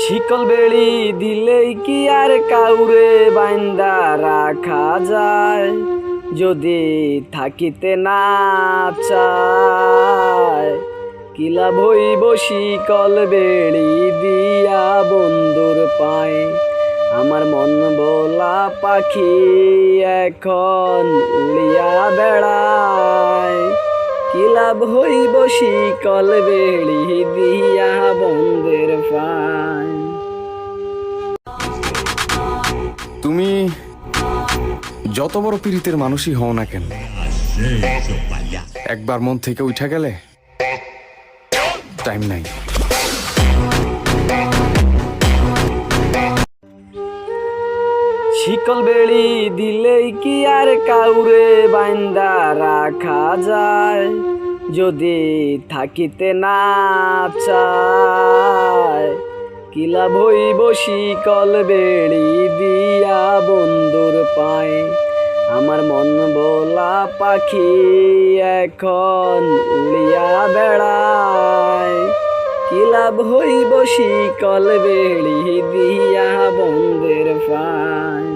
শিকল বেড়ি দিলেই কি আর কাউরে বাইন্দা রাখা যায়? যদি থাকিতে না চায় কি লাভ হইব শিকল বেড়ি দিয়া বন্ধুর পায়। আমার মন বলা পাখি এখন উড়িয়া বেড়ায়, কি লাভ হইব শিকল বেড়ি দিয়া বন্ধের পায়। তুমি যত বড় পীড়িতের মানুষই হও না কেন, একবার মন থেকে উঠা গেলে টাইম নাই। শিকল বেড়ি দিলেই কি আর কাউরে বাইন্দা রাখা যায়? যদি থাকিতে না চায় কি লাভ হইব শিকল বেড়ি দিয়া বন্ধুর পায়। আমার মন বলা পাখি এখন উড়িয়া বেড়ায়, কি লাভ হইব শিকল বেড়ি দিয়া বন্ধের পায়।